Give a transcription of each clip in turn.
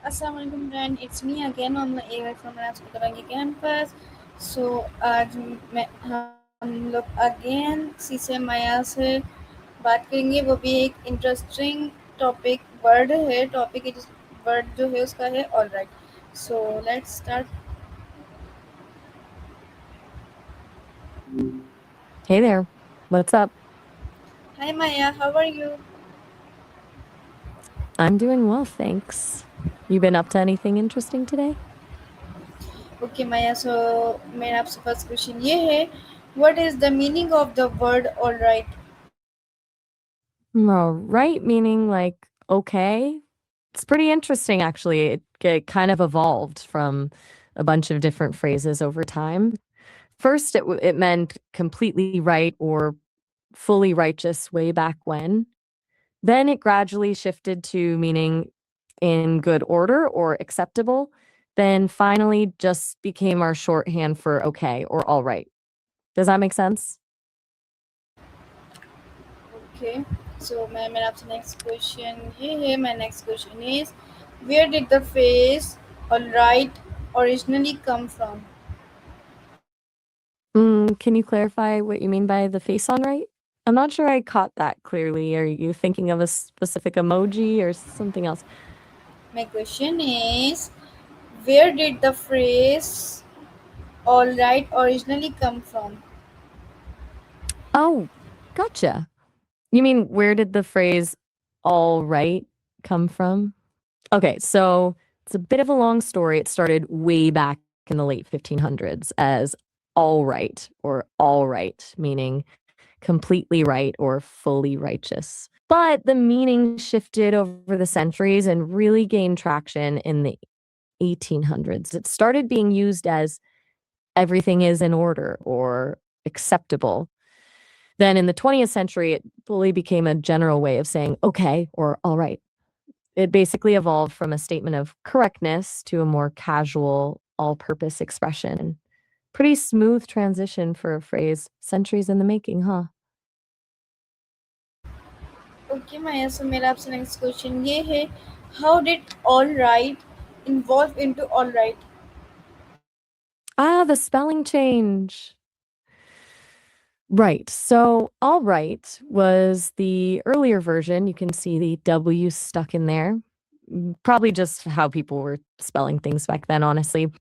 Assalamualaikum friend, it's me again on the AI from Rajaparangi campus. So आज हम लोग again शीशे माया से बात करेंगे, वो भी एक इंटरेस्टिंग टॉपिक वर्ड है, टॉपिक वर्ड जो है उसका है all right. So let's start. Hey there. What's up? Hi Maya, how are you? I'm doing well, thanks. You been up to anything interesting today? Okay Maya, so मेरा आपसे first question ये है, what is the meaning of the word all right? Right, meaning like okay. It's pretty interesting, actually. It kind of evolved from a bunch of different phrases over time. First, it meant completely right or fully righteous way back when. Then it gradually shifted to meaning in good order or acceptable. Then finally just became our shorthand for okay or all right. Does that make sense? Okay, so मैं मेरा आपसे next question ये है, my next question is, where did the phrase all right originally come from? Can you clarify what you mean by the face on right? I'm not sure I caught that clearly. Are you thinking of a specific emoji or something else? My question is, where did the phrase all right originally come from? Oh, gotcha. You mean where did the phrase all right come from? Okay, so it's a bit of a long story. It started way back in the late 1500s as all right or all right, meaning completely right or fully righteous. But the meaning shifted over the centuries and really gained traction in the 1800s. It started being used as everything is in order or acceptable. Then in the 20th century, it fully became a general way of saying okay or all right. It basically evolved from a statement of correctness to a more casual, all purpose expression. Pretty smooth transition for a phrase, centuries in the making, huh? Okay Maya, so मेरा आपसे next question ये है, how did all right involve into all right? Ah, the spelling change. Right. So, all right was the earlier version. You can see the W stuck in there. Probably just how people were spelling things back then, honestly.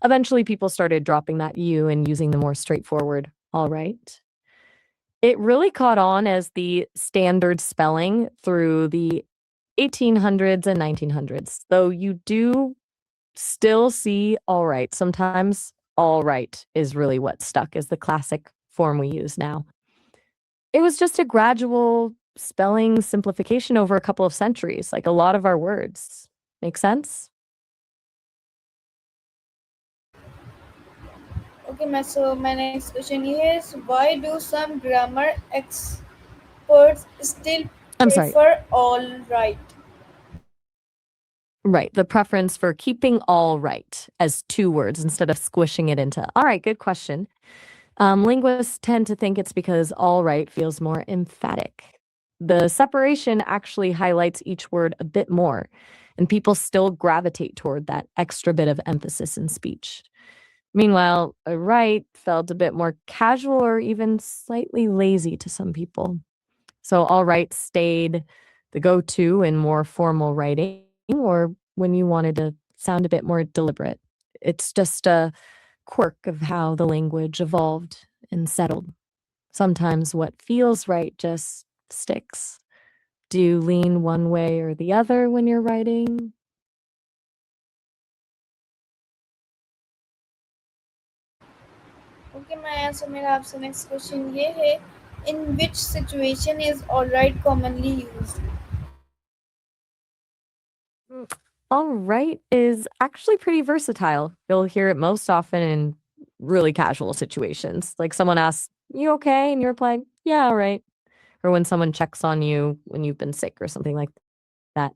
Eventually, people started dropping that U and using the more straightforward all right. It really caught on as the standard spelling through the 1800s and 1900s, though you do still see all right. Sometimes all right is really what stuck as the classic form we use now. It was just a gradual spelling simplification over a couple of centuries, like a lot of our words. Make sense? Okay, so my next question is, why do some grammar experts still I'm sorry. prefer all right? Right. The preference for keeping all right as two words instead of squishing it into all right, good question. Linguists tend to think it's because all right feels more emphatic. The separation actually highlights each word a bit more, and people still gravitate toward that extra bit of emphasis in speech. Meanwhile, a right felt a bit more casual or even slightly lazy to some people. So, all right stayed the go to in more formal writing or when you wanted to sound a bit more deliberate. It's just a quirk of how the language evolved and settled. Sometimes what feels right just sticks. Do you lean one way or the other when you're writing? Okay, Maya, so मेरा आपसे next question ये है, in which situation is all right commonly used? Mm, all right is actually pretty versatile. You'll hear it most often in really casual situations. Like someone asks, "You okay?" And you're replying, "Yeah, all right." Or when someone checks on you when you've been sick or something like that.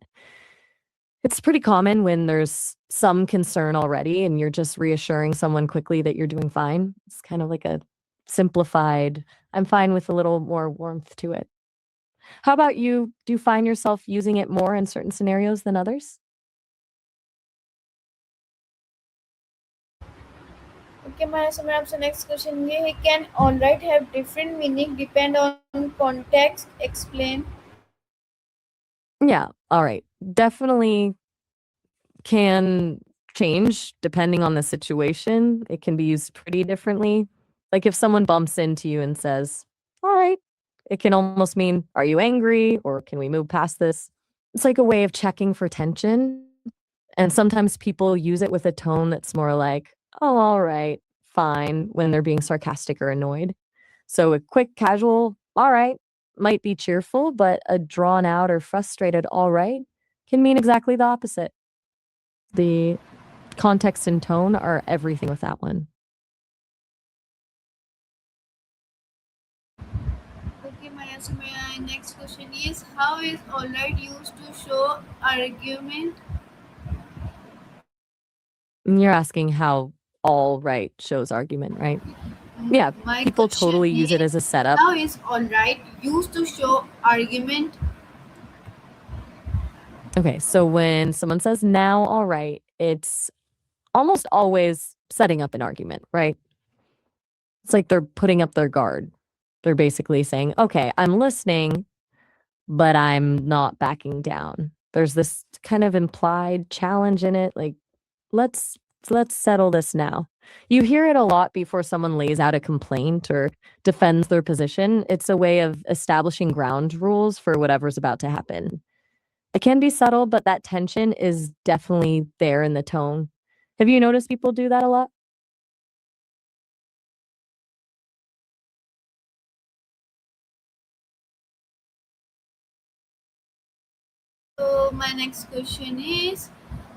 It's pretty common when there's some concern already and you're just reassuring someone quickly that you're doing fine. It's kind of like a simplified, I'm fine with a little more warmth to it. How about you? Do you find yourself using it more in certain scenarios than others? Okay, Maya, so my next question ये है, can all right have different meaning depend on context? Explain. Yeah, all right. Definitely can change depending on the situation. It can be used pretty differently. Like if someone bumps into you and says, "All right," it can almost mean, "Are you angry?" or "Can we move past this?" It's like a way of checking for tension. And sometimes people use it with a tone that's more like, "Oh, all right, fine," when they're being sarcastic or annoyed. So a quick, casual, "All right," might be cheerful, but a drawn out or frustrated, "All right," can mean exactly the opposite. The context and tone are everything with that one. Okay, Maya, so my next question is, how is all right used to show argument? And you're asking how all right shows argument, right? Yeah, My people question totally use it is, as a setup. how is all right used to show argument? Okay, so when someone says now all right, it's almost always setting up an argument, right? It's like they're putting up their guard. They're basically saying, "Okay, I'm listening, but I'm not backing down." There's this kind of implied challenge in it, like, "Let's let's settle this now." You hear it a lot before someone lays out a complaint or defends their position. It's a way of establishing ground rules for whatever's about to happen. It can be subtle, but that tension is definitely there in the tone. Have you noticed people do that a lot? So my next question is,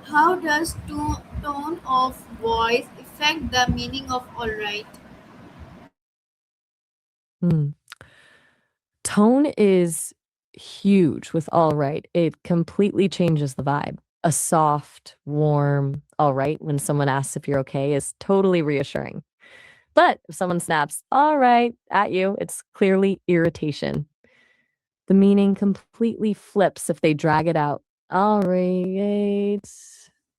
how does tone of voice affect the meaning of all right? Hmm. Tone is huge with all right. It completely changes the vibe. A soft, warm, all right, when someone asks if you're okay is totally reassuring. But if someone snaps, all right, at you, it's clearly irritation. The meaning completely flips if they drag it out. All right.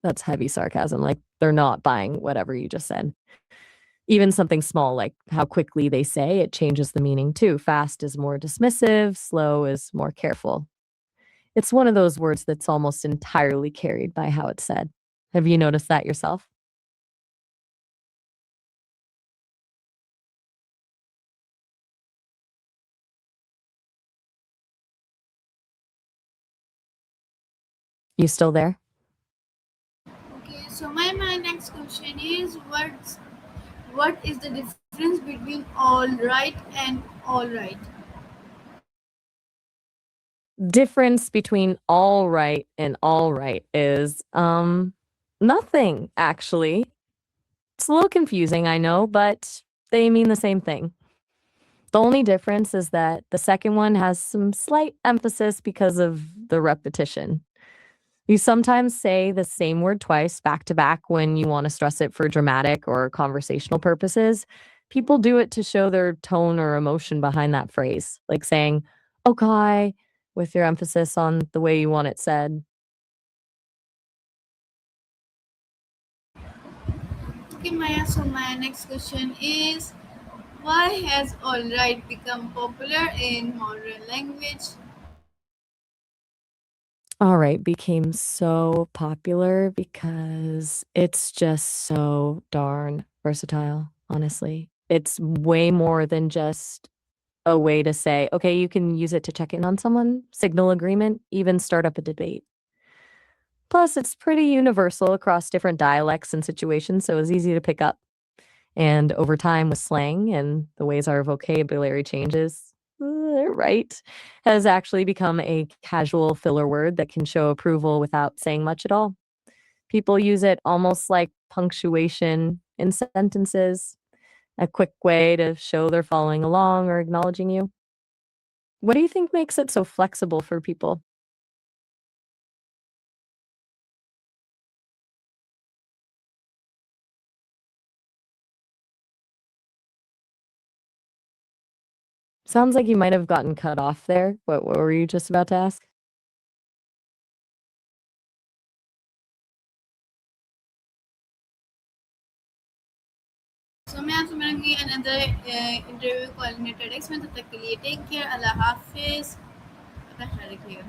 That's heavy sarcasm. Like they're not buying whatever you just said. Even something small like how quickly they say it changes the meaning too. Fast is more dismissive, slow is more careful. It's one of those words that's almost entirely carried by how it's said. Have you noticed that yourself? You still there? Okay, so my next question is, what is the difference between all right and all right? Difference between all right and all right is nothing actually. It's a little confusing, I know, but they mean the same thing. The only difference is that the second one has some slight emphasis because of the repetition. You sometimes say the same word twice back to back when you want to stress it for dramatic or conversational purposes. People do it to show their tone or emotion behind that phrase, like saying, okay, with your emphasis on the way you want it said. Okay, Maya, so my next question is, why has all right become popular in modern language? All right became so popular because it's just so darn versatile, honestly. It's way more than just a way to say, okay, you can use it to check in on someone, signal agreement, even start up a debate. Plus, it's pretty universal across different dialects and situations, so it's easy to pick up. And over time, with slang and the ways our vocabulary changes, right, has actually become a casual filler word that can show approval without saying much at all. People use it almost like punctuation in sentences, a quick way to show they're following along or acknowledging you. What do you think makes it so flexible for people? Sounds like you might have gotten cut off there. What were you just about to ask? सो मैं आपसे मिलूंगी another interview call in TEDx में। तब तक के लिए take care, अल्लाह हाफिज़, अपना ख्याल रखिएगा।